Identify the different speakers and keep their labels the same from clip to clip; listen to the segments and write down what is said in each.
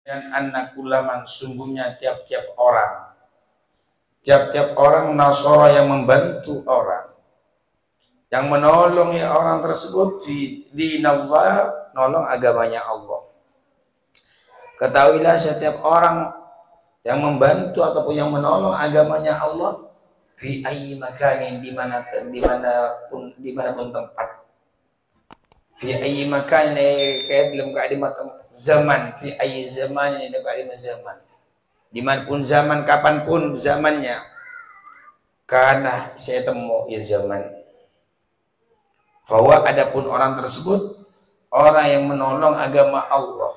Speaker 1: dan anak kulaman sungguhnya tiap-tiap orang nasara yang membantu orang, yang menolong ya orang tersebut di dinallah, nolong agamanya Allah. Ketahuilah setiap orang yang membantu ataupun yang menolong agamanya Allah fi ayyi makanin, dimanapun tempat. Fi ayyi makan kayak dalam kalimat zaman, fi ayyi zaman ini dalam kalimat zaman. Dimanapun zaman, kapanpun zamannya, karena saya temu ya zaman. Bahwa adapun orang tersebut orang yang menolong agama Allah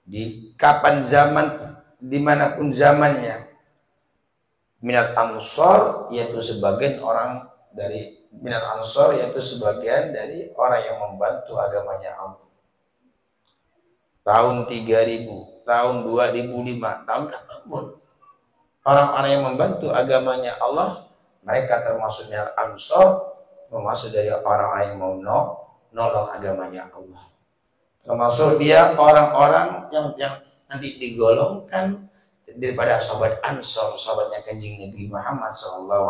Speaker 1: di kapan zaman, dimanapun zamannya, minat ansor, yaitu sebagian orang dari minat ansor, yaitu sebagian dari orang yang membantu agamanya Allah. Tahun 3000, tahun 2005, tahun kapanpun orang-orang yang membantu agamanya Allah, mereka termasuk minat ansor, termasuk dari orang-orang yang mau nolong agamanya Allah. Termasuk dia orang-orang yang nanti digolongkan daripada sahabat Ansor, sahabatnya Kanjeng Nabi Muhammad SAW.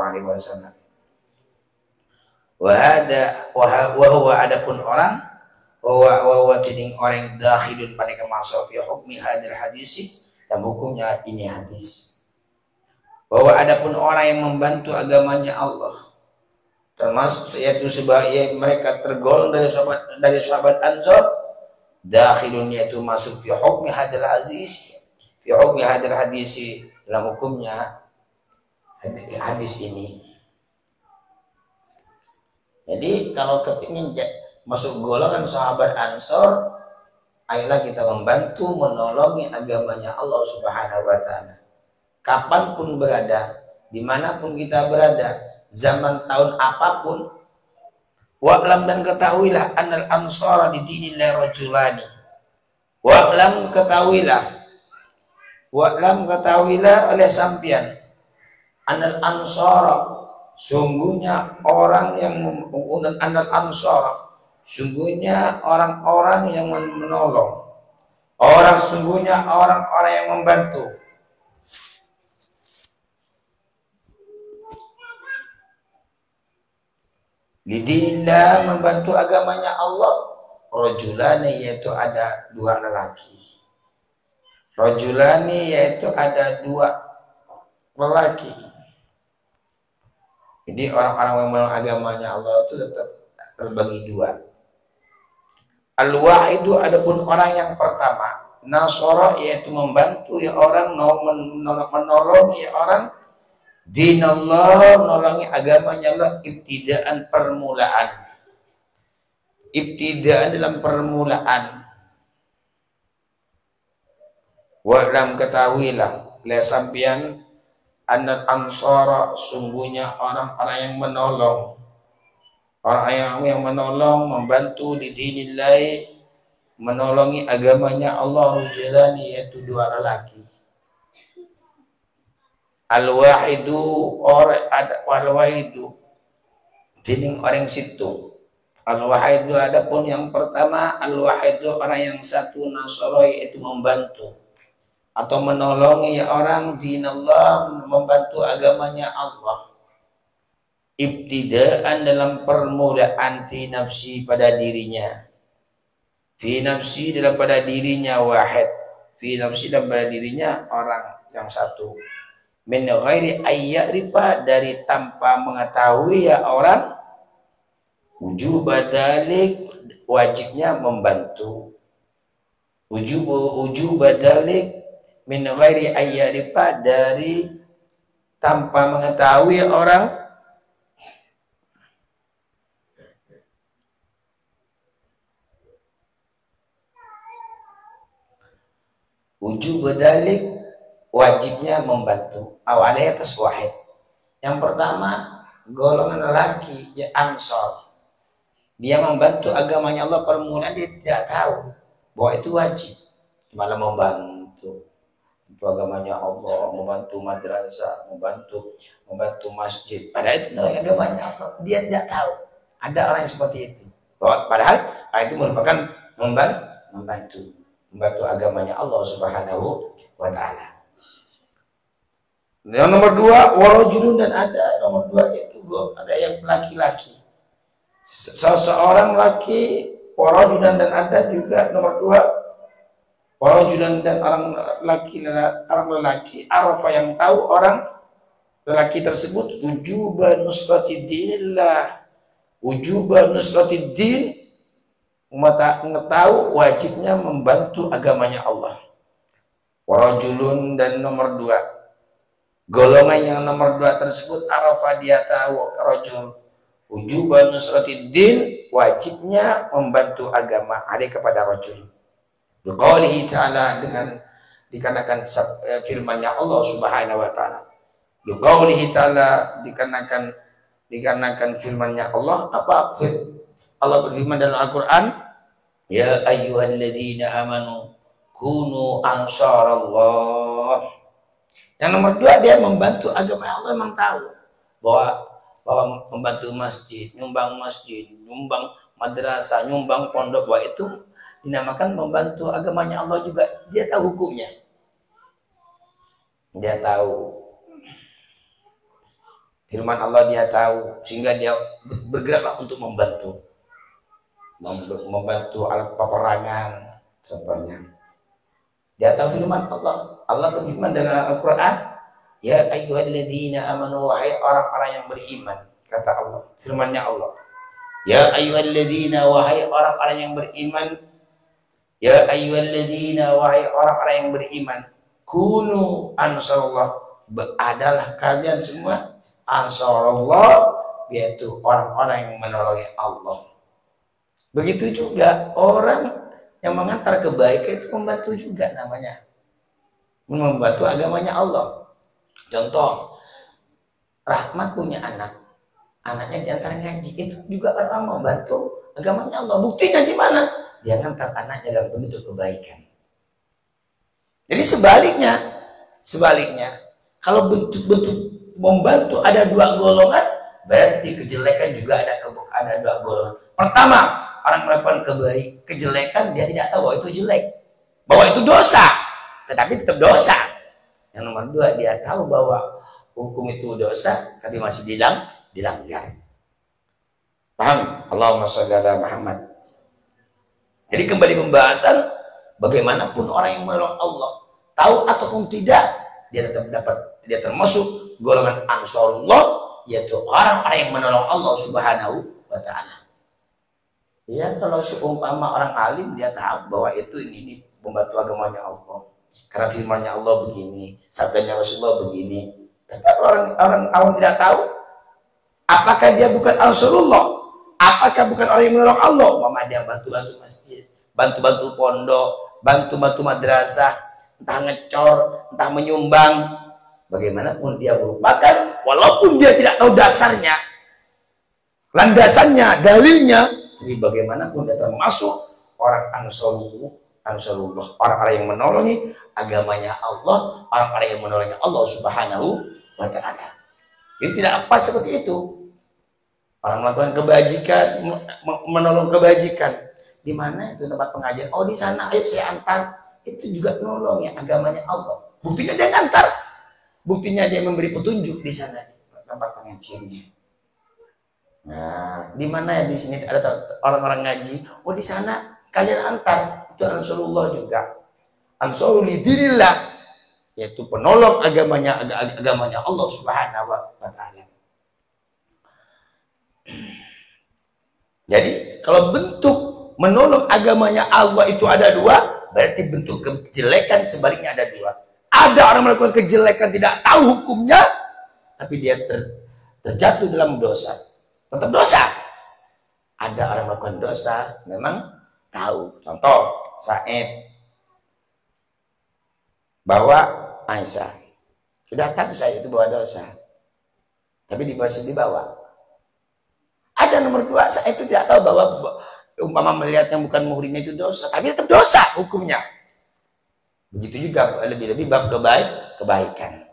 Speaker 1: Wahwa adapun orang, wahwa tiding orang dakhilun pada kemasuk fi hukmi hadir hadisi, dan hukumnya ini hadis. Bahwa adapun orang yang membantu agamanya Allah, termasuk yaitu sebagai mereka tergolong dari sahabat Ansor, dakhilun yaitu masuk fi hukmi hadir hadis, fi hukmi hadir hadisi, dalam hukumnya hadis ini. Jadi kalau kepingin masuk golongan sahabat Ansor, ayolah kita membantu menolongi agamanya Allah Subhanahu wa Ta'ala. Kapanpun berada, dimanapun kita berada, zaman tahun apapun. Wa'lam, dan ketahuilah annal ansara di dinillah rajulani. Wa'lam, ketahuilah oleh sampian annal ansara, sungguhnya orang yang annal ansara, sungguhnya orang-orang yang menolong, sungguhnya orang-orang yang membantu. Lidinillah, membantu agamanya Allah, rajulani, yaitu ada dua lelaki. Rajulani, yaitu ada dua lelaki. Jadi orang-orang yang menolong agamanya Allah itu tetap terbagi dua. Al-wahidu, adapun orang yang pertama, nasara, yaitu membantu ya orang, menolong ya orang, dinallah, menolongi agamanya Allah, ibtidaan permulaan. Ibtidaan dalam permulaan. Wa'lam, ketahuilah oleh sampian annal ansara, sungguhnya orang-orang yang menolong, orang yang menolong, membantu di dinillah, menolongi agamanya Allah, rujulani, yaitu dua lelaki. Al-wahidu, al-wahidu, dining orang situ. Al-wahidu, adapun yang pertama, al-wahidu, orang yang satu, nasara, yaitu membantu atau menolongi orang, dinallah, membantu agamanya Allah, ibtidaan dalam permulaan, fi nafsi, pada dirinya, fi nafsi, dalam pada dirinya, wahid, fi nafsi, dalam pada dirinya orang yang satu, min ghairi ayyarifa, dari tanpa mengetahui ya orang, wujub badalik, wajibnya membantu, wujub badalik, min ghairi ayyarifa, dari tanpa mengetahui orang, wujub badalik, wajibnya membantu. Awalnya atas wahid. Yang pertama, golongan lelaki ya Ansor, dia membantu agamanya Allah, permulaan dia tidak tahu bahwa itu wajib, malah membantu agamanya Allah, membantu madrasah, membantu masjid, padahal itu agamanya Allah, dia tidak tahu. Ada orang yang seperti itu, padahal itu merupakan membantu. membantu agamanya Allah Subhanahu wa Ta'ala. Yang nomor 2, warajulun, dan ada nomor 2 itu ada yang laki-laki, seseorang laki, warajulan, dan ada juga nomor 2 warajulan, dan orang lelaki arafa, yang tahu orang lelaki tersebut wujuba nusrati dinillah, wujuba nusrati din, mengetahui wajibnya membantu agamanya Allah. Warajulun, dan nomor 2 golongan yang nomor 2 tersebut arafa, dia tahu rajul wujuban nusratiddin, wajibnya membantu agama ada kepada rajul. Biqaulihi ta'ala, dengan dikarenakan firman-Nya Allah Subhanahu wa Ta'ala. Biqaulihi ta'ala, dikarenakan firman-Nya Allah. Apa Allah berfirman dalam Al-Qur'an? Ya ayyuhalladzina amanu kunu ansarallah. Yang nomor 2, dia membantu agama Allah, memang tahu bahwa membantu masjid, nyumbang madrasah, nyumbang pondok, bahwa itu dinamakan membantu agamanya Allah juga. Dia tahu hukumnya, dia tahu firman Allah, dia tahu, sehingga dia bergeraklah untuk membantu alat peperangan contohnya. Dia tahu firman Allah. Allah berfirman dalam Al-Quran, ya ayyuhalladzina amanu, wahai orang-orang yang beriman, kata Allah, firman-Nya Allah. Ya ayyuhalladzina, wahai orang-orang yang beriman, ya ayyuhalladzina, wahai orang-orang yang beriman, kunu ansarullah, adalah kalian semua ansarullah, yaitu orang-orang yang menolongi Allah. Begitu juga orang yang mengantar kebaikan itu membantu juga, namanya membantu agamanya Allah. Contoh, Rahmat punya anaknya diantar ngaji, itu juga orang membantu agamanya Allah. Buktinya di mana? Dia ngantar anaknya dalam bentuk kebaikan. Jadi sebaliknya, kalau bentuk membantu ada 2 golongan, berarti kejelekan juga ada 2 golongan. Pertama, orang melakukan kejelekan, dia tidak tahu bahwa itu jelek, bahwa itu dosa, tetapi tetap dosa. Yang nomor 2, dia tahu bahwa hukum itu dosa, tapi masih dilanggar. Paham? Allahumma shalli ala Muhammad. Jadi kembali pembahasan, bagaimanapun orang yang menolong Allah, tahu ataupun tidak, dia termasuk golongan ansarullah, yaitu orang-orang yang menolong Allah Subhanahu wa Ta'ala. Ya, kalau seumpama orang alim, dia tahu bahwa itu ini membantu agamanya Allah, karena firman-Nya Allah begini, sabdanya Rasulullah begini. Tapi orang awam tidak tahu, apakah dia bukan ansarullah, apakah bukan orang yang menolong Allah, mama dia bantu-bantu masjid, bantu-bantu pondok, bantu-bantu madrasah, entah ngecor, entah menyumbang, bagaimanapun dia merupakan, walaupun dia tidak tahu dasarnya, landasannya, dalilnya, tapi bagaimanapun dia termasuk orang ansarullah, orang-orang yang menolongi agamanya Allah, orang-orang yang menolongi Allah Subhanahu wa Ta'ala. Jadi tidak pas seperti itu. Orang melakukan kebajikan, menolong kebajikan. Di mana itu tempat pengajian? Oh, di sana, ayo saya antar. Itu juga nolong ya agamanya Allah. Buktinya dia ngantar. Buktinya dia memberi petunjuk di sana tempat pengajiannya. Nah, di mana ya di sini ada orang-orang ngaji? Oh, di sana kalian antar. Itu ansarullah juga. Ansarul lidinillah, yaitu penolong agamanya Allah Subhanahu wa Ta'ala. Jadi kalau bentuk menolong agamanya Allah itu ada 2, berarti bentuk kejelekan sebaliknya ada 2. Ada orang melakukan kejelekan tidak tahu hukumnya, tapi dia terjatuh dalam dosa, tetap dosa. Ada orang melakukan dosa memang tahu. Contoh, Said bawa Aisyah, sudah tahu saya itu bawa dosa, tapi masih dibawa. Ada nomor 2, saya itu tidak tahu bahwa umpama melihat yang bukan muhrimnya itu dosa, tapi tetap dosa hukumnya. Begitu juga lebih-lebih bab kebaikan.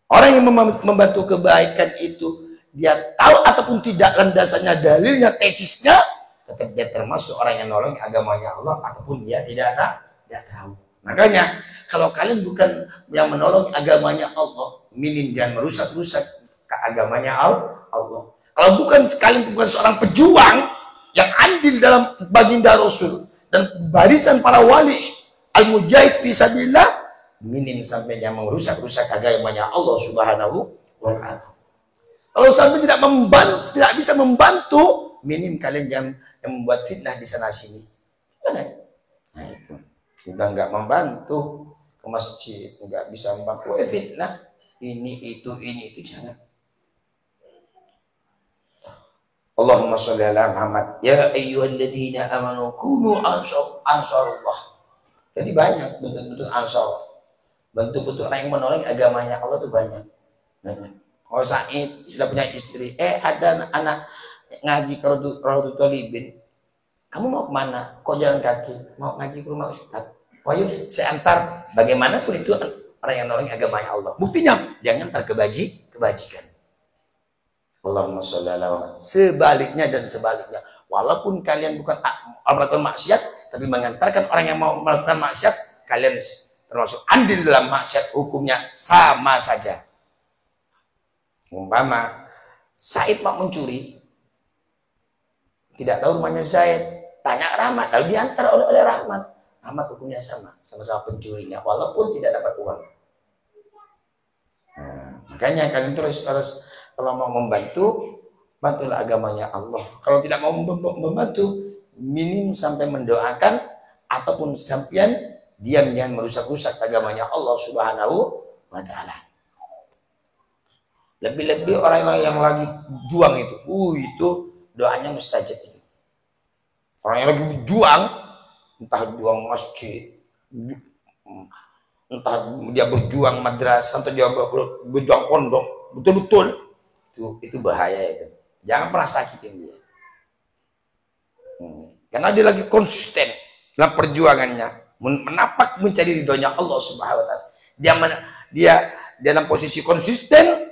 Speaker 1: Orang yang membantu kebaikan itu, dia tahu ataupun tidak landasannya, dalilnya, tesisnya, tetap dia termasuk orang yang nolong agamanya Allah, ataupun dia tidak Tidak tahu. Makanya kalau kalian bukan yang menolong agamanya Allah, minim jangan merusak-rusak agamanya Allah. Kalau bukan sekalian bukan seorang pejuang yang andil dalam baginda Rasul dan barisan para wali al-mujahid fisabilillah, minim sampai yang merusak-rusak agamanya Allah Subhanahu wa Ta'ala. Kalau sampai tidak bisa membantu, minim kalian yang membuat fitnah di sana sini. Nah itu sudah nggak membantu ke masjid, nggak bisa membantu fitnah ini itu jangan. Allahumma sholli ala Muhammad ya ayyuhalladzina amanu kunu ansarullah. Jadi banyak bentuk-bentuk ansar, bentuk-bentuk orang yang menolong agamanya Allah itu banyak. Oh Said sudah punya istri, ada anak ngaji ke Raudhatul Thalibin. Kamu mau kemana? Kok jalan kaki? Mau ngaji ke rumah Ustaz. Oh yuk saya antar. Bagaimanapun itu orang yang nolong agamanya Allah. Buktinya jangan antar kebajikan. Allahumma sholli ala. Sebaliknya dan sebaliknya. Walaupun kalian bukan melakukan maksiat, tapi mengantarkan orang yang mau melakukan maksiat, kalian termasuk andil dalam maksiat, hukumnya sama saja. Umpama Said mau mencuri, tidak tahu rumahnya Said, tanya Rahmat, lalu diantar oleh Rahmat. Rahmat hukumnya sama-sama pencurinya, walaupun tidak dapat uang. Nah, makanya kalian terus kalau mau membantu, bantulah agamanya Allah. Kalau tidak mau membantu, minim sampai mendoakan ataupun sampian diam jangan merusak-rusak agamanya Allah Subhanahu wa Ta'ala. Lebih-lebih orang yang lagi juang itu doanya mustajab. Orang yang lagi berjuang, entah juang masjid, entah dia berjuang madrasah, entah dia berjuang pondok, betul-betul itu bahaya itu. Jangan pernah sakitin dia. Karena dia lagi konsisten dalam perjuangannya, menapak mencari ridhonya Allah Subhanahu wa Ta'ala. Dia dalam posisi konsisten,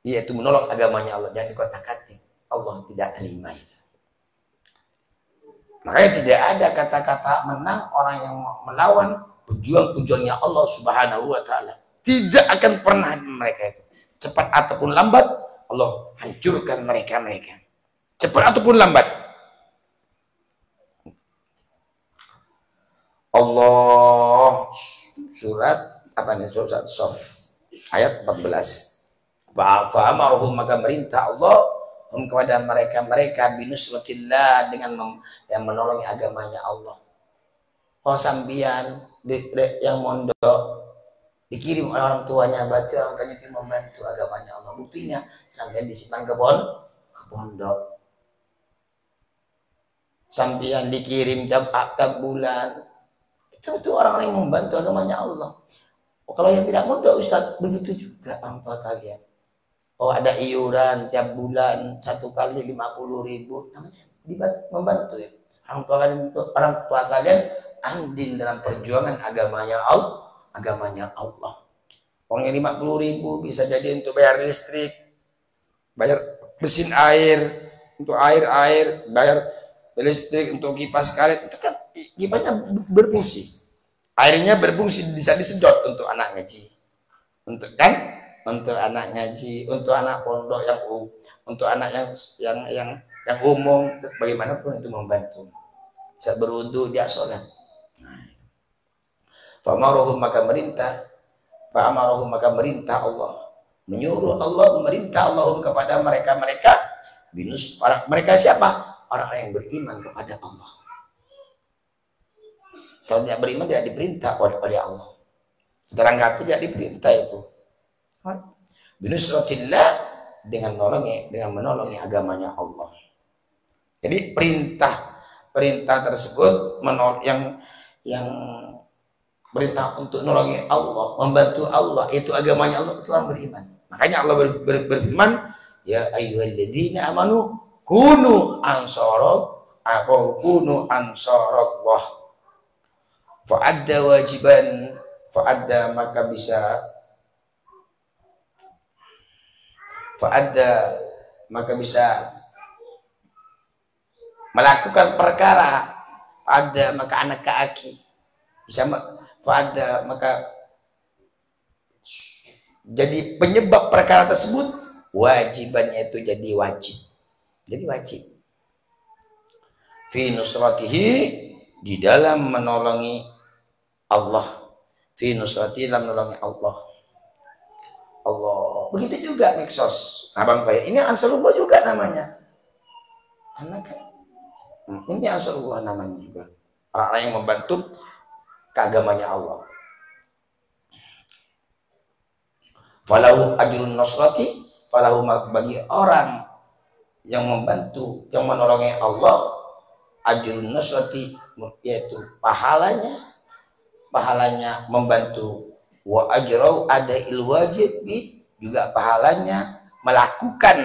Speaker 1: yaitu menolong agamanya Allah. Jangan dikotak-katik, Allah tidak terima itu. Makanya tidak ada kata-kata menang orang yang melawan pejuang-pejuangnya Allah Subhanahu wa Ta'ala. Tidak akan pernah mereka itu. Cepat ataupun lambat, Allah hancurkan mereka. Cepat ataupun lambat. Allah surat apa nih? Surat Shaf ayat 14. Fa'amaruhum, maka merintah Allah kepada mereka binusratillah, dengan yang menolong agamanya Allah. Oh sambian yang mondok dikirim oleh orang tuanya, berarti orang tuanya itu membantu agamanya Allah. Buktinya sambian disimpan ke pondok. Sambian dikirim tiap bulan. Itu orang-orang yang membantu agamanya Allah. Oh, kalau yang tidak mondok Ustaz, begitu juga orang tua kalian. Oh ada iuran tiap bulan 1 kali 50.000, namanya membantu ya. Orang tua kalian andil dalam perjuangan agamanya Allah. Uang yang 50.000 bisa jadi untuk bayar listrik, bayar mesin air, untuk air, bayar listrik, untuk kipas karet. Itu kan kipasnya berfungsi, airnya berfungsi, bisa disedot untuk anak ngaji, untuk anak ngaji, untuk anak pondok untuk anak yang umum, bagaimanapun itu membantu. Bisa berwudu, dia sholat. Fa'amaruhum, maka merintah Allah, menyuruh Allah, memerintah Allahum kepada mereka mereka siapa? Orang yang beriman kepada Allah. Kalau tidak beriman tidak diperintah oleh Allah. Teranggapi tidak diperintah itu. Binusratillah, dengan menolongi agamanya Allah. Jadi perintah tersebut yang perintah untuk menolongi Allah, membantu Allah, itu agamanya Allah, itu orang beriman. Makanya Allah berfirman, ya ayyuhalladzina amanu kunu ansarallah. Fa'adda wajiban, fa'adda maka bisa melakukan perkara ada maka anak kaki bisa ada maka jadi penyebab perkara tersebut wajibannya itu jadi wajib fi nusratihi di dalam menolongi Allah, fi nusratihi dalam menolongi Allah. Begitu juga Meksos Abang Pak, ini Ansarullah juga namanya, karena kan ini Ansarullah namanya juga, orang-orang yang membantu keagamanya Allah. Falahu ajrun nusrati, falahu bagi orang yang membantu, yang menolongi Allah, ajrun nusrati yaitu pahalanya membantu, wa ajrau ada ilwajib juga pahalanya melakukan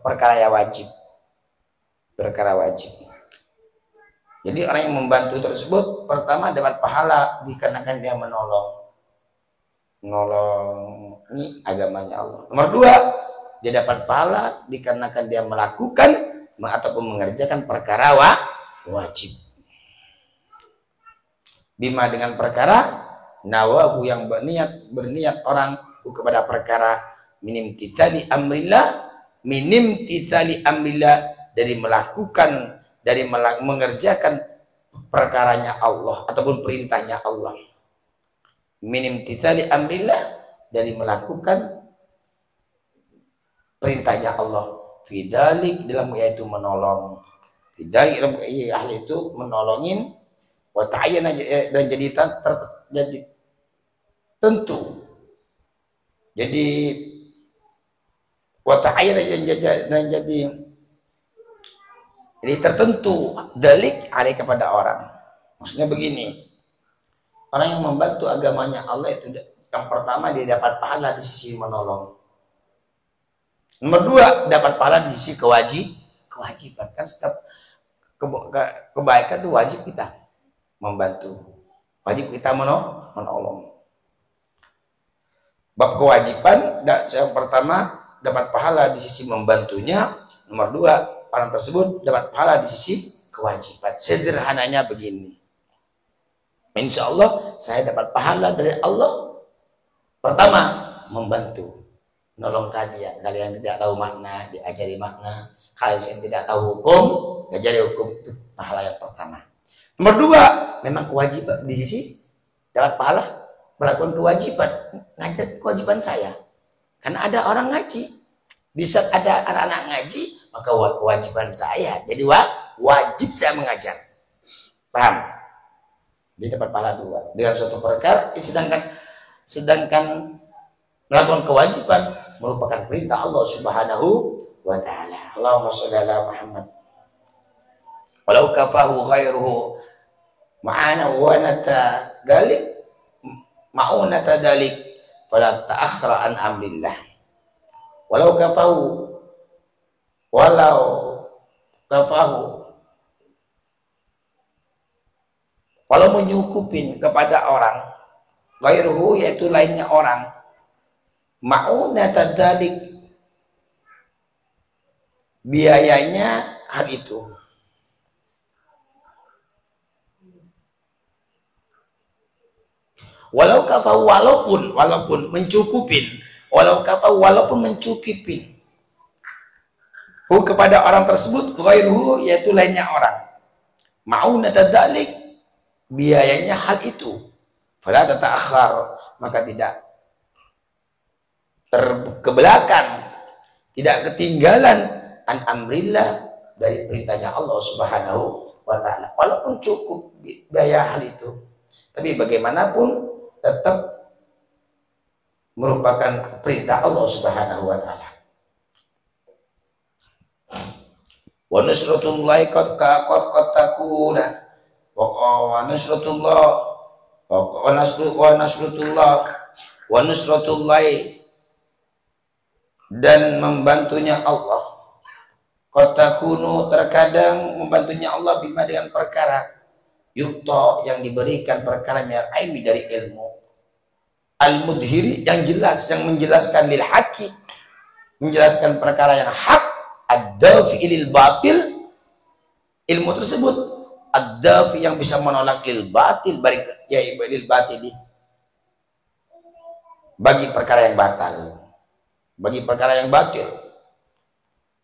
Speaker 1: perkara yang wajib. Jadi orang yang membantu tersebut pertama dapat pahala dikarenakan dia menolongi agamanya Allah. Nomor 2, dia dapat pahala dikarenakan dia melakukan ataupun mengerjakan perkara wajib. Bima dengan perkara nawahu yang berniat orang kepada perkara minim titali amrillah dari melakukan, dari mengerjakan perkaranya Allah ataupun perintahnya Allah. Minim titali amrillah dari melakukan perintahnya Allah. Fidalik dalam yaitu menolong. Fidalik dalam ahli itu menolongin. Wa ta'ayyana dan jadi tentu. Jadi wa ta'ayyana dan jadi tertentu dalik ada kepada orang. Maksudnya begini. Orang yang membantu agamanya Allah itu yang pertama dia dapat pahala di sisi menolong. Nomor 2 dapat pahala di sisi kewajiban. Kan setiap kebaikan itu wajib kita membantu, wajib kita menolong. Bab kewajiban yang pertama dapat pahala di sisi membantunya. Nomor 2 orang tersebut dapat pahala di sisi kewajiban. Sederhananya begini. Insya Allah saya dapat pahala dari Allah. Pertama, membantu, nolong kalian tidak tahu makna, diajari makna. Kalian yang tidak tahu hukum, diajari hukum, itu pahala yang pertama. Nomor 2, memang kewajiban di sisi dapat pahala melakukan kewajiban, ngajar kewajiban saya. Karena ada orang ngaji, bisa ada anak-anak ngaji, maka kewajiban saya. Jadi wajib saya mengajar. Paham? Dia dapat pahala 2 dengan suatu perkara, sedangkan melakukan kewajiban merupakan perintah Allah Subhanahu wa ta'ala. Allahumma shalli ala Muhammad. Walau kafahu ghairuhu ma'ana wa nata dalik ma'unata dalik fala ta'akhra an amrillah. Walau kafahu walau menyukupin kepada orang ghairuhu yaitu lainnya orang, ma'unata dalik biayanya hal itu, walaupun mencukupin kepada orang tersebut ghairuhu yaitu lainnya orang, ma'unata dalik biayanya hal itu, fala tata'akhkhar maka tidak terkebelakang, tidak ketinggalan an amrillah dari perintahnya Allah Subhanahu wa ta'ala. Walaupun cukup biaya hal itu, tapi bagaimanapun tetap merupakan perintah Allah Subhanahu wa ta'ala. Wa nusratullahi qad takuna wa nusratullahi dan membantunya Allah kotakunu terkadang membantunya Allah bima dengan perkara yukto yang diberikan perkara minal ilmi dari ilmu al-mudhiri yang jelas, yang menjelaskan lil haqi, menjelaskan perkara yang hak, ad-dafi'il batil, ilmu tersebut ad-dafi yang bisa menolak lil batil lil batili, bagi perkara yang batal, bagi perkara yang batil.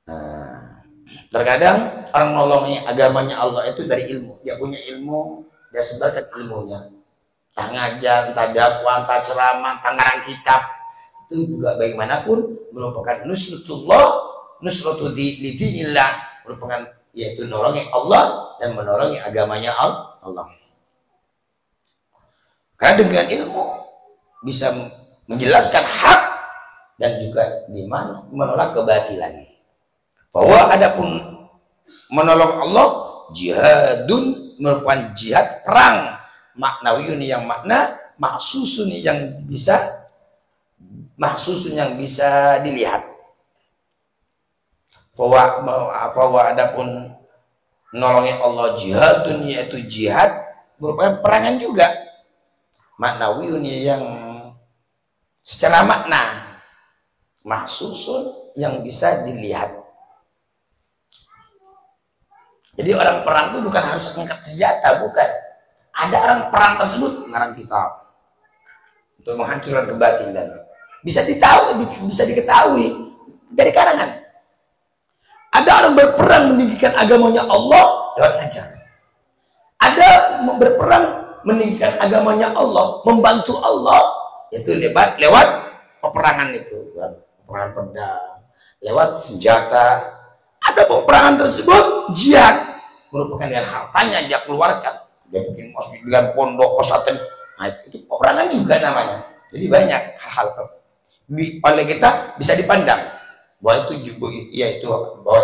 Speaker 1: Nah, terkadang orang menolongi agamanya Allah itu dari ilmu. Dia punya ilmu, dia sebarkan ilmunya. Entah ngajar, entah dakwah, entah ceramah, entah ngarang kitab. Itu juga bagaimanapun merupakan nusratullah, nusratu lidinillah, merupakan yaitu menolongi Allah dan menolongi agamanya Allah. Karena dengan ilmu bisa menjelaskan hak dan juga di mana menolak kebatilan. Bahwa adapun menolong Allah jihadun, merupakan jihad perang maknawiyun yang makna, mahsusun yang bisa dilihat. Bahwa adapun menolong Allah jihadun, yaitu jihad merupakan perangan juga maknawiyun yang secara makna, mahsusun yang bisa dilihat. Jadi orang perang itu bukan harus mengangkat senjata, bukan. Ada orang perang tersebut ngarang kitab untuk menghancurkan kebatilan. Bisa diketahui dari karangan. Ada orang berperang meninggikan agamanya Allah lewat ngajar. Ada berperang meninggikan agamanya Allah, membantu Allah, yaitu lewat peperangan itu, peperangan pedang, lewat senjata. Ada peperangan tersebut jihad, merupakan dengan hartanya dia keluarkan, dia bikin masjid dengan pondok pesantren. Nah, itu peperangan juga namanya. Jadi banyak hal-hal oleh kita bisa dipandang bahwa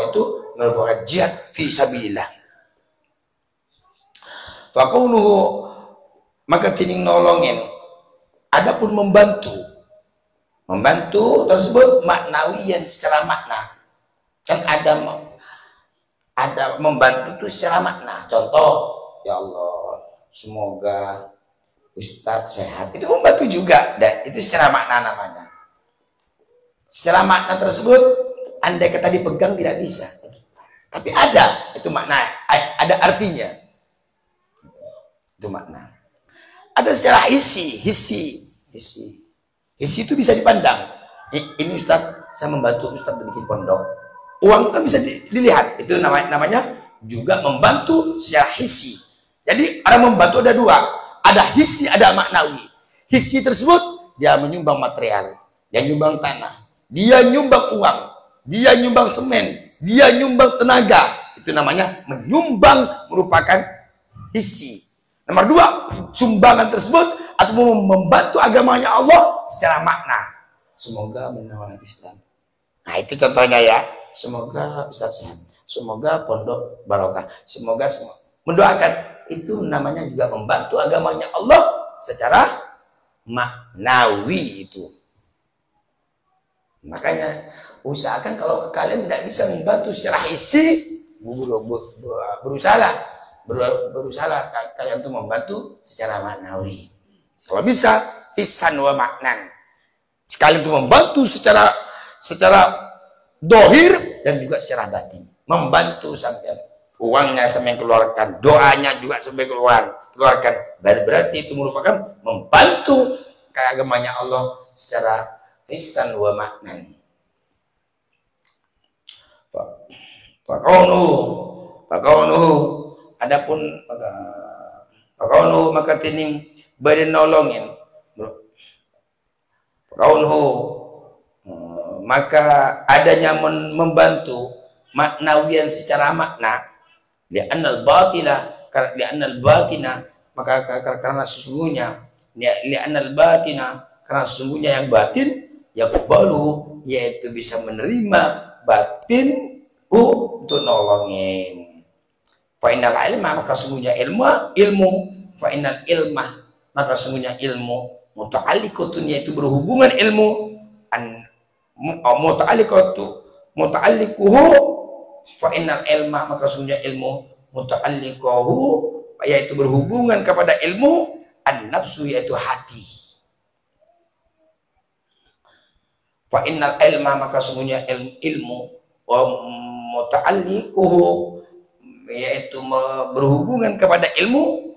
Speaker 1: itu merupakan jihad fi sabilillah. Faquluhu, maka tining nolongin, adapun membantu tersebut maknawiyan, secara makna. Kan ada membantu itu secara makna. Contoh, ya Allah semoga Ustadz sehat, itu membantu juga, dan itu secara makna namanya. Secara makna tersebut andai kata dipegang tidak bisa, tapi ada itu makna, ada artinya, itu makna. Ada secara hissi itu bisa dipandang. Ini Ustadz, saya membantu Ustadz bikin pondok, uang kan bisa dilihat, itu namanya juga membantu secara hissi. Jadi orang membantu ada dua, ada hissi, ada maknawi. Hissi tersebut dia menyumbang material, dia nyumbang tanah, dia nyumbang uang, dia nyumbang semen, dia nyumbang tenaga, itu namanya menyumbang, merupakan hissi. Nomor dua, sumbangan tersebut atau membantu agamanya Allah secara makna, semoga menolong Islam. Nah itu contohnya ya. Semoga Ustaz sehat, semoga pondok barokah, semoga semua mendoakan, itu namanya juga membantu agamanya Allah secara maknawi itu. Makanya usahakan kalau kalian tidak bisa membantu secara isi, berusaha kalian untuk membantu secara maknawi. Kalau bisa isan wa maknan, sekalian untuk membantu secara dohir dan juga secara batin, membantu sampai uangnya sampai keluarkan, doanya juga sampai keluarkan. Berarti itu merupakan membantu agamanya Allah secara lisan wa maknan. Fakaunu adapun fakaunu maka tining beri nolongin, fakaunu maka adanya membantu maknawian secara makna, li'annal batina, maka karena sesungguhnya yang batin yaqbalu, yaitu bisa menerima batin untuk nolongin. Fa'inal ilma, maka sesungguhnya ilmu fa'inal ilmah, maka sesungguhnya ilmu muta'alliqatun, yaitu berhubungan ilmu muta'alliquhu fa innal ilma, maka sesungguhnya ilmu muta'alliquhu, yaitu berhubungan kepada ilmu an-nafsu, yaitu hati. Fa innal ilma, maka sesungguhnya ilmu wa muta'alliquhu, yaitu berhubungan kepada ilmu.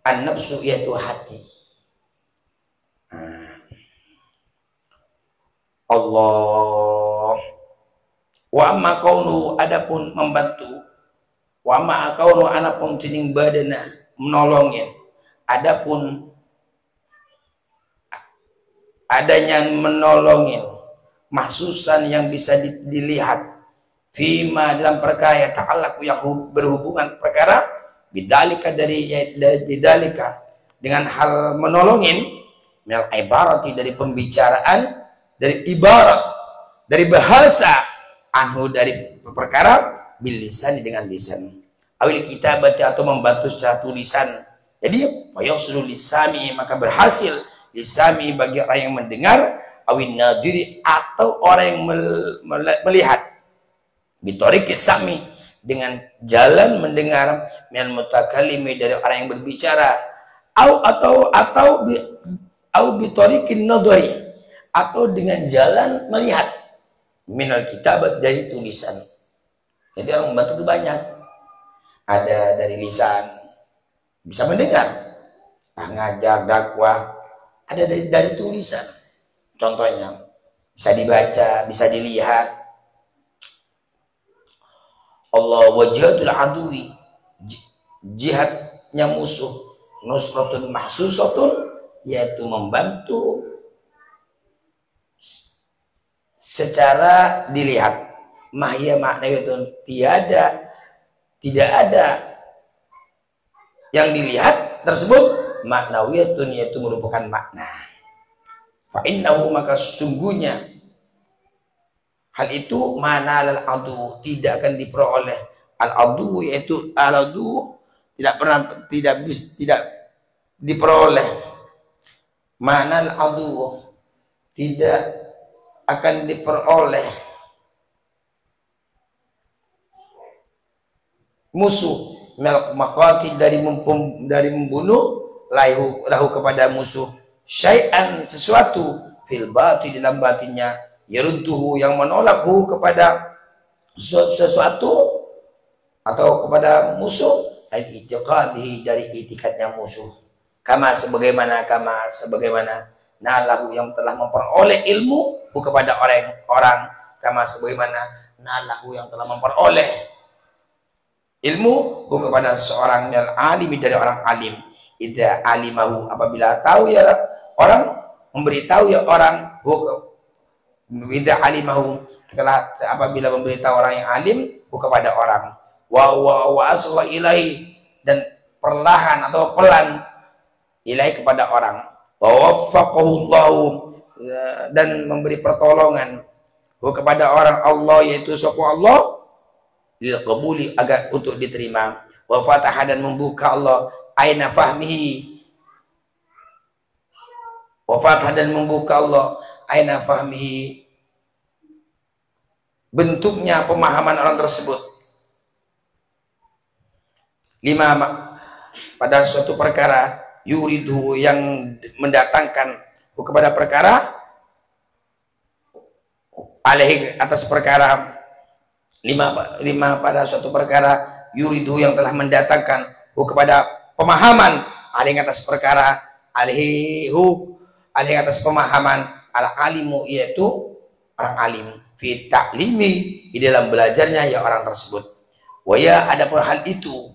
Speaker 1: An-nafsu yaitu hati. Allah. Wa amma kaunu adapun membantu. Wa amma kaunu anapun tining badana menolongin. Adapun adanya menolongin mahsusan yang bisa dilihat fima dalam perkara ta'allaqu yang berhubungan perkara bidalika dari bidalika dengan hal menolongin minal ibarati dari pembicaraan, dari ibarat, dari bahasa, anhu dari perkara bil lisan dengan lisan, awil kitabati atau membantu secara tulisan. Jadi fayaqsulu lisami maka berhasil lisami bagi orang yang mendengar, awin nadiri atau orang yang melihat, bitoriki sami dengan jalan mendengar, minal mutakallimi dari orang yang berbicara, atau bitorikin nadari atau dengan jalan melihat, minal kitabat dari tulisan. Jadi orang membantu itu banyak, ada dari lisan bisa mendengar, ngajar dakwah, ada dari tulisan. Contohnya bisa dibaca, bisa dilihat. Allah wajhatul adui, jihadnya musuh, nusratun mahsusatun yaitu membantu secara dilihat. Mahya makna itu tidak ada yang dilihat tersebut, maknawiyatun yaitu merupakan makna. Fa innahu maka sungguhnya hal itu mana al-adu tidak akan diperoleh, al-adu yaitu al-adu tidak diperoleh, mana al-adu tidak akan diperoleh musuh maqati dari membunuh lahu kepada musuh syai'an sesuatu fil bati dalam batinnya, yarudduhu yang menolakhu kepada sesuatu atau kepada musuh, al-i'tiqadihi dari itikadnya musuh, kama sebagaimana nalahu yang telah memperoleh ilmu kepada orang kama sebagaimana nalahu yang telah memperoleh ilmu kepada seorang yang alim dari orang alim, idza alimahu apabila tahu ya orang, memberitahu ya orang, idza alimahu apabila memberitahu orang yang alim kepada orang, wa aswa ilahi dan perlahan atau pelan ilahi kepada orang, wa waffaqahullahu dan memberi pertolongan kepada orang Allah yaitu sapa Allah lil qabuli agar untuk diterima, wa fataha dan membuka Allah aina fahmihi, wa fataha dan membuka Allah aina fahmihi bentuknya pemahaman orang tersebut, lima pada suatu perkara yuridu yang mendatangkan kepada perkara alaihi atas perkara, lima pada suatu perkara yuridu yang telah mendatangkan kepada pemahaman alih atas perkara alih atas pemahaman al alimu yaitu orang alim fi ta'limi di dalam belajarnya ya orang tersebut, waya adapun hal itu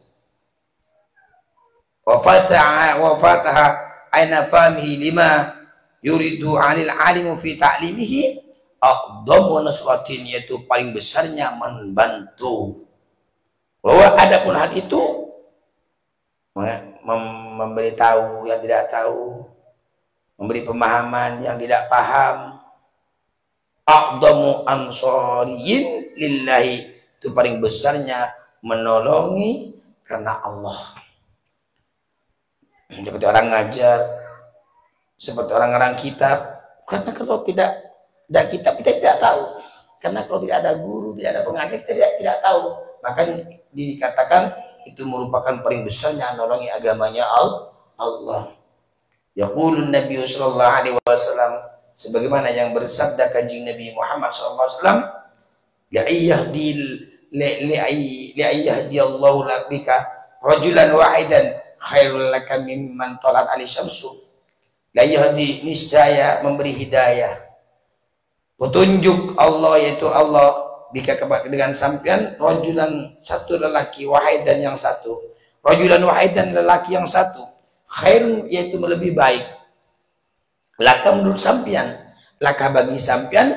Speaker 1: wa fataha aina fahmihi lima yuridu alil alimu fi ta'limihi aqdamu nasratin yaitu paling besarnya membantu, bahwa adapun hal itu memberitahu yang tidak tahu, memberi pemahaman yang tidak paham, aqdamu ansariyin lillahi itu paling besarnya menolongi karena Allah. Seperti orang ngajar, seperti orang-orang kitab, karena kalau tidak ada kitab kita tidak tahu, karena kalau tidak ada guru, tidak ada pengajar kita tidak tahu, maka dikatakan itu merupakan paling besarnya menolongi agamanya Allah. Yaqulun Nabi sallallahu alaihi wasallam sebagaimana yang bersabda kanjeng Nabi Muhammad sallallahu alaihi wasallam, ya li'ayyadiyallahu bika rajulan wahidan khairul laka mimman talat ali syamsu. La yahdi, niscaya memberi hidayah, petunjuk Allah, yaitu Allah, bika dengan sampean rajulan, satu lelaki, wahidan yang satu, rajulan wahidan, lelaki yang satu, khairun, yaitu lebih baik, laka menurut sampean, laka bagi sampean,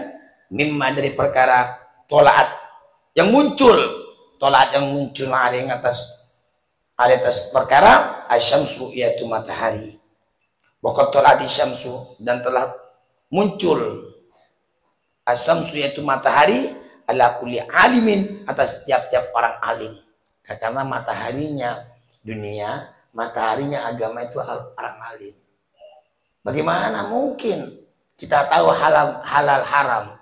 Speaker 1: mimma dari perkara tolaat yang muncul, tolaat yang muncul alih atas perkara asyamsu, yaitu matahari. Waqad tolati syamsu, dan telah muncul asyamsu, yaitu matahari, ala kulli alimin, atas tiap-tiap orang alim. Karena mataharinya dunia, mataharinya agama itu orang alim. Bagaimana mungkin kita tahu halal haram?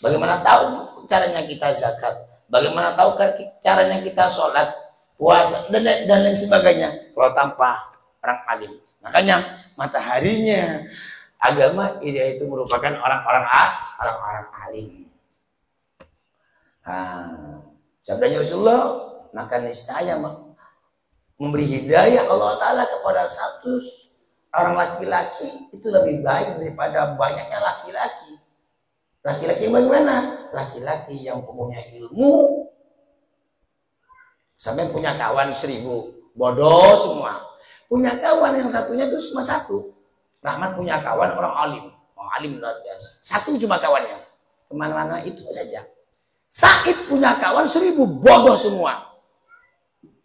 Speaker 1: Bagaimana tahu caranya kita zakat? Bagaimana tahu caranya kita sholat, puasa, dan lain sebagainya kalau tanpa orang alim? Makanya mataharinya agama itu merupakan orang-orang alim. Sabdanya Rasulullah, maka niscaya memberi hidayah Allah Ta'ala kepada satu orang laki-laki itu lebih baik daripada banyaknya laki-laki. Laki-laki bagaimana? Laki-laki yang punya ilmu sampai punya kawan 1000, bodoh semua. Punya kawan yang satunya itu cuma satu. Rahmat punya kawan orang alim luar biasa. Satu cuma kawannya, kemana-mana itu saja. Said punya kawan 1000, bodoh semua.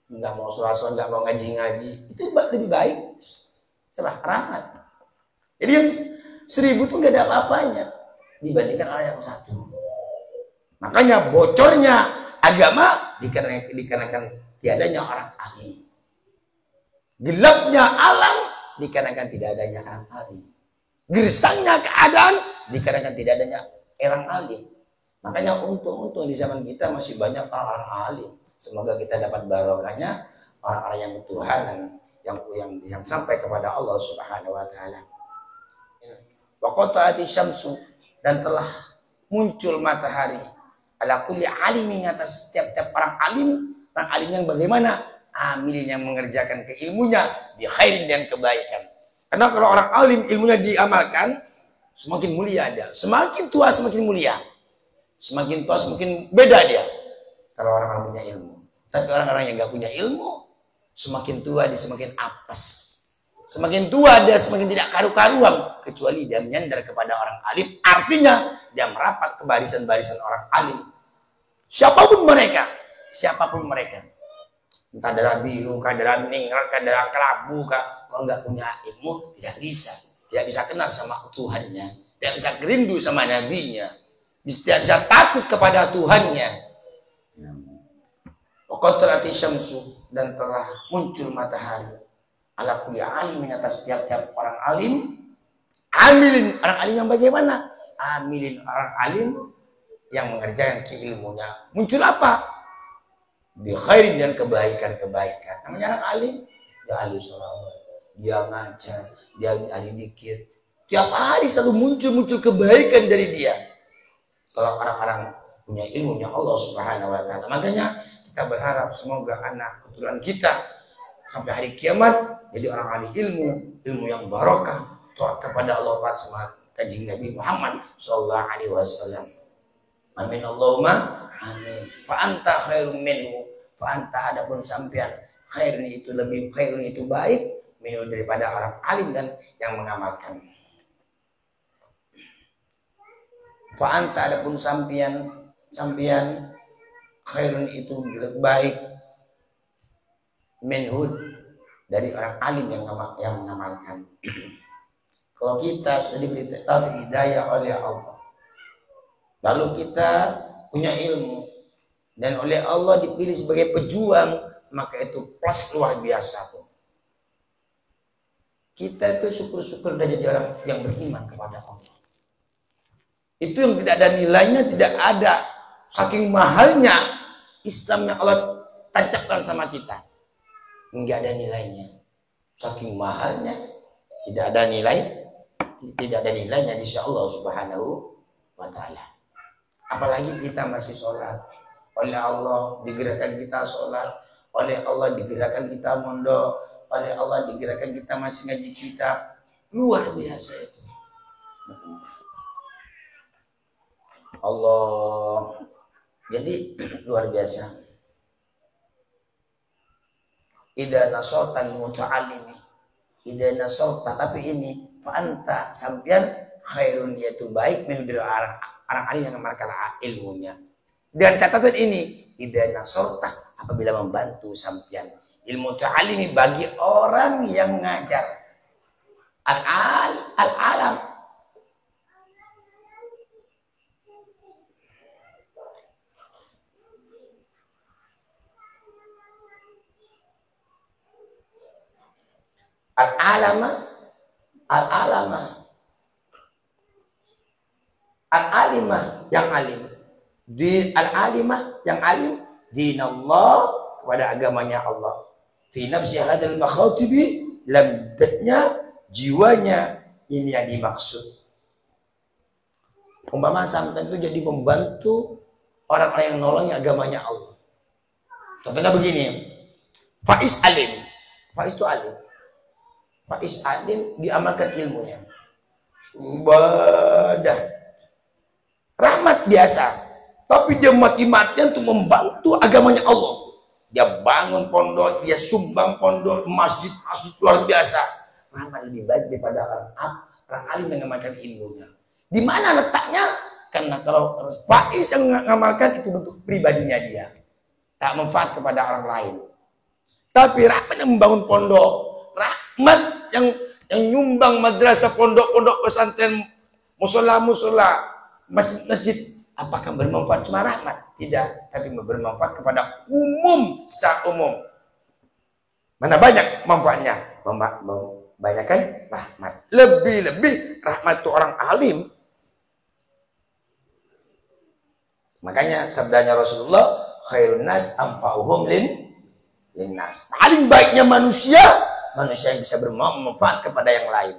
Speaker 1: Enggak mau sholat, enggak mau ngaji-ngaji. Itu lebih baik. Salah Rahmat. Jadi yang 1000 itu enggak ada apa-apanya dibandingkan orang yang satu. Makanya bocornya agama dikarenakan tiadanya orang alim. Gelapnya alam dikarenakan tidak adanya orang alim. Gersangnya keadaan dikarenakan tidak adanya orang alim. Makanya untung di zaman kita masih banyak orang-orang alim. Semoga kita dapat barokahnya orang-orang yang bertuhanan, yang sampai kepada Allah Subhanahu wa taala. Wa qata'ati syamsu, dan telah muncul matahari ala kulli alimin, atas setiap orang alim. Orang alim yang bagaimana? Amilin, yang mengerjakan keilmunya bi khairin, dan kebaikan. Karena kalau orang alim ilmunya diamalkan, semakin mulia dia. Semakin tua semakin mulia. Semakin tua semakin beda dia. Kalau orang punya ilmu. Tapi orang-orang yang nggak punya ilmu, semakin tua dia semakin apes. Semakin tua dia semakin tidak karu-karuan, kecuali dia menyandar kepada orang alim. Artinya dia merapat ke barisan-barisan orang alim. Siapapun mereka. Entah darah biru, darah meninggal, darah kelabu, kalau nggak punya ilmu tidak bisa kenal sama Tuhannya, tidak bisa rindu sama nabinya, tidak bisa takut kepada Tuhannya. Waqatrati syamsu, dan telah muncul matahari ala kulli alimin, atas tiap-tiap orang alim. Amilin, orang alim yang bagaimana? Amilin, orang alim yang mengerjakan keilmunya. Muncul apa? Bi khairin, dan kebaikan. Namanya orang alim, dia ahli sholawat, dia ngajar, dia ahli dikir. Tiap hari selalu muncul kebaikan dari dia. Kalau orang-orang punya ilmunya Allah Subhanahu wa taala. Makanya kita berharap semoga anak keturunan kita sampai hari kiamat jadi orang ahli ilmu yang barokah kepada Allah Ta'ala sama kanjeng Nabi Muhammad sallallahu alaihi wasallam. Amin Allahumma amin. Fa anta khairum minhu, fa anta, adapun sampean, khairun itu lebih, khairun itu baik, minhu daripada orang alim dan yang mengamalkan. Fa anta, adapun sampean khairun itu lebih baik, minhu dari orang alim yang mengamalkan. Kalau kita sudah diberi hidayah oleh Allah, lalu kita punya ilmu dan oleh Allah dipilih sebagai pejuang, maka itu plus luar biasa tuh. Kita itu syukur-syukur dan jadi orang yang beriman kepada Allah. Itu yang tidak ada nilainya, tidak ada, saking mahalnya Islam yang Allah tancapkan sama kita, nggak ada nilainya. Saking mahalnya, tidak ada nilainya insya Allah Subhanahu wa taala. Apalagi kita masih sholat, oleh Allah digerakkan kita sholat, oleh Allah digerakkan kita mondok, oleh Allah digerakkan kita masih ngaji kita. Luar biasa itu. Allah. Jadi luar biasa. Idza nasarta al-muta'allimi, idza nasarta, tapi ini fa anta sampian khairun, yaitu baik menurut orang alim yang mengamalkan ilmunya. Dan catatan ini, idza nasarta, apabila membantu sampian ilmu ta'allimi bagi orang yang ngajar al-alam. Al-alama al-alimah yang alim, di al-alimah yang alim, dinallah, kepada agamanya Allah, fi nafsi hadzal makhatibi, lamdatnya jiwanya ini yang dimaksud. Umpama sampai itu jadi membantu orang-orang yang nolongnya agamanya Allah. Contohnya begini, Faiz alim, Faiz itu alim, Faiz alim diamalkan ilmunya, ibadah, rahmat biasa, tapi dia mati-matian untuk membantu agamanya Allah. Dia bangun pondok, dia sumbang pondok, masjid luar biasa. Rahmat lebih baik daripada orang alim yang mengamalkan ilmunya. Di mana letaknya? Karena kalau Faiz yang mengamalkan itu untuk pribadinya dia, tak manfaat kepada orang lain. Tapi rahmat yang membangun pondok, rahmat yang nyumbang madrasah, pondok-pondok, pesantren, musola, masjid, apakah bermanfaat cuma rahmat? Tidak, tapi bermanfaat kepada umum, secara umum. Mana banyak manfaatnya? Banyakkan rahmat. Lebih-lebih rahmat itu orang alim. Makanya sabdanya Rasulullah, khairun nas anfa'uhum linnas. Paling baiknya manusia yang bisa bermanfaat kepada yang lain.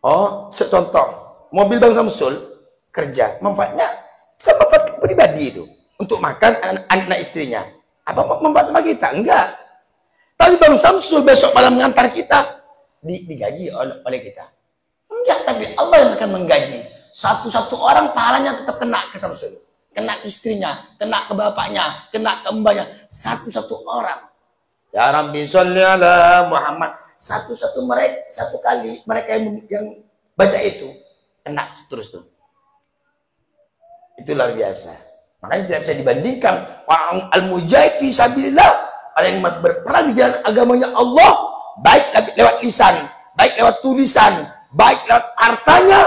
Speaker 1: Oh, contoh, mobil Bang Samsul kerja, manfaatnya kan manfaat pribadi itu, untuk makan anak istrinya. Apa manfaat sama kita? Enggak. Tapi Bang Samsul besok malam mengantar kita, digaji oleh kita. Enggak, tapi Allah yang akan menggaji. Satu-satu orang pahalanya tetap kena ke Samsul, kena ke istrinya, kena ke bapaknya, kena ke mbaknya. Satu-satu orang. Ya Rabbi sholli ala Muhammad. Satu-satu mereka, satu kali mereka yang baca itu kena terus tuh. Itu luar biasa. Makanya tidak bisa dibandingkan orang al-mujahid fi sabilillah, orang yang berperang di jalan agamanya Allah, baik lewat lisan, baik lewat tulisan, baik lewat hartanya,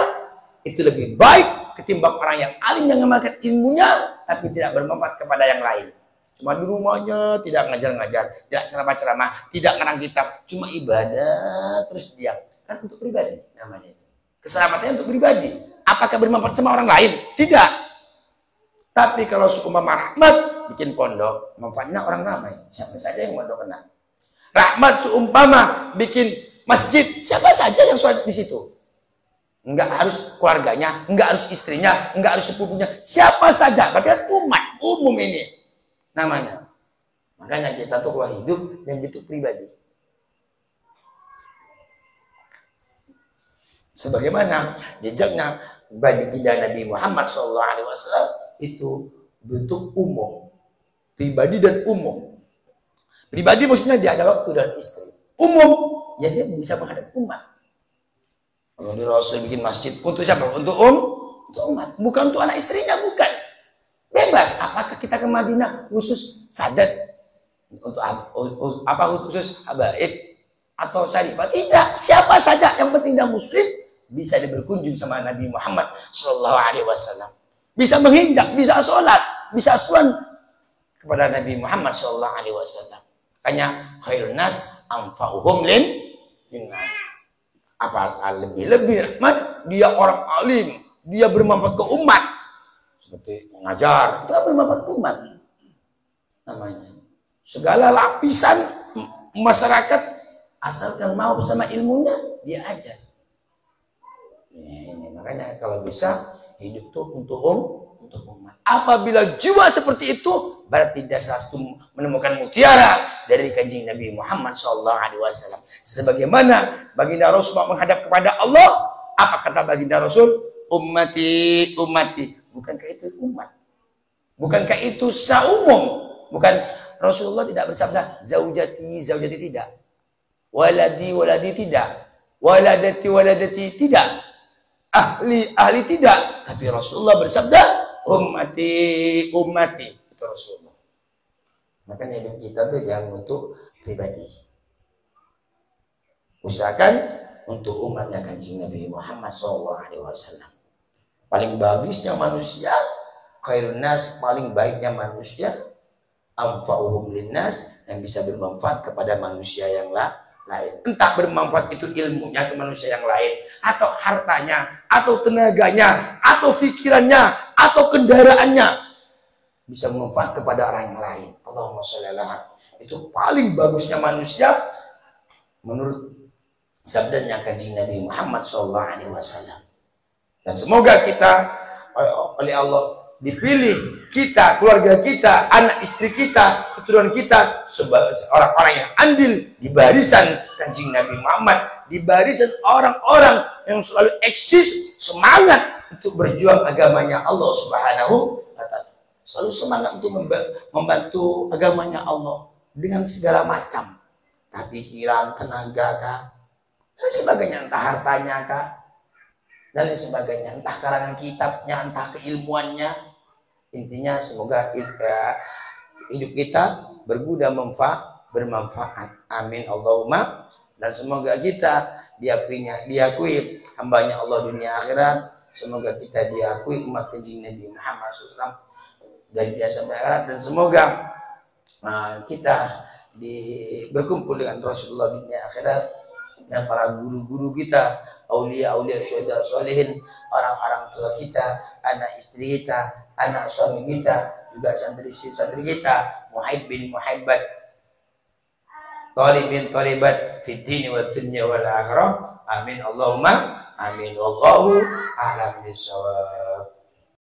Speaker 1: itu lebih baik ketimbang orang yang alim yang mengamalkan ilmunya tapi tidak bermanfaat kepada yang lain. Cuma di rumahnya tidak ngajar-ngajar, tidak ceramah-ceramah, tidak ngarang kitab, cuma ibadah terus diam. Kan untuk pribadi namanya. Keselamatannya untuk pribadi. Apakah bermanfaat sama orang lain? Tidak. Tapi kalau seumpama rahmat bikin pondok, manfaatnya orang ramai. Siapa saja yang pondok kena. Rahmat seumpama bikin masjid, siapa saja yang sholat di situ. Enggak harus keluarganya, enggak harus istrinya, enggak harus sepupunya. Siapa saja, bahkan umat umum ini namanya. Makanya kita tuh kalau hidup dan itu pribadi. Sebagaimana jejaknya baginda Nabi Muhammad SAW itu bentuk umum, pribadi dan umum. Pribadi maksudnya dia ada waktu dan istri. Umum, ya dia bisa menghadap umat. Kalau di Rasul bikin masjid untuk siapa? Untuk umat, bukan untuk anak istrinya, bukan. Bebas. Apakah kita ke Madinah khusus sadat untuk apa, khusus habaib atau syarifah? Tidak. Siapa saja yang penting dia muslim bisa dia berkunjung sama Nabi Muhammad SAW. Bisa menghindar, bisa sholat, bisa suan kepada Nabi Muhammad SAW. Makanya khairun nas anfa'uhum linnas. Apa lebih rahmat, dia orang alim, dia bermanfaat ke umat. Seperti mengajar, itu bermanfaat ke umat namanya. Segala lapisan masyarakat asalkan mau sama ilmunya dia ajar. Ini makanya kalau bisa hidup tuh untuk untuk umat. Apabila jiwa seperti itu, berarti dia satu menemukan mutiara dari kanjeng Nabi Muhammad SAW. Sebagaimana baginda Rasul menghadap kepada Allah, apa kata baginda Rasul? Ummati, ummati. Bukankah itu umat? Bukankah itu saumum? Bukan, Rasulullah tidak bersabda zaujati, zaujati, tidak. Waladi, waladi, tidak. Waladati, waladati, tidak. Ahli, ahli, tidak. Tapi Rasulullah bersabda ummati, ummati. Itu Rasulullah. Makanya hidup kita itu jangan untuk pribadi. Usahakan untuk umatnya kanjeng Nabi Muhammad SAW. Paling bagusnya manusia, khairun nas, paling baiknya manusia, anfa'uhum linnas, yang bisa bermanfaat kepada manusia yang lain. Entah bermanfaat itu ilmunya ke manusia yang lain, atau hartanya, atau tenaganya, atau pikirannya, atau kendaraannya, bisa bermanfaat kepada orang yang lain. Allahumma sholli ala. Itu paling bagusnya manusia menurut sabdanya kanjeng Nabi Muhammad SAW. Dan semoga kita oleh Allah dipilih, kita, keluarga kita, anak istri kita, keturunan kita sebagai orang-orang yang andil di barisan kanjeng Nabi Muhammad, di barisan orang-orang yang selalu eksis semangat untuk berjuang agamanya Allah Subhanahu wa Ta'ala. Selalu semangat untuk membantu agamanya Allah dengan segala macam, pikiran, tenaga kah, dan sebagainya, entah hartanya kah, dan lain sebagainya, entah karangan kitabnya, entah keilmuannya. Intinya semoga hidup kita berguna bermanfaat. Amin Allahumma. Dan semoga kita diakui hambanya Allah dunia akhirat. Semoga kita diakui umat kanjeng Nabi Muhammad SAW dari biasa sampai akhirat. Dan semoga kita berkumpul dengan Rasulullah dunia akhirat, dan para guru-guru kita, aulia-aulia, syuhada, sholihin, orang-orang tua kita, anak istri kita, anak suami kita, juga santri-santri kita, muhibbin, muhibbat, talibin, talibat, fid dini wa dunya wal akhirah. Amin Allahumma amin. Wallahu a'lam bishawab.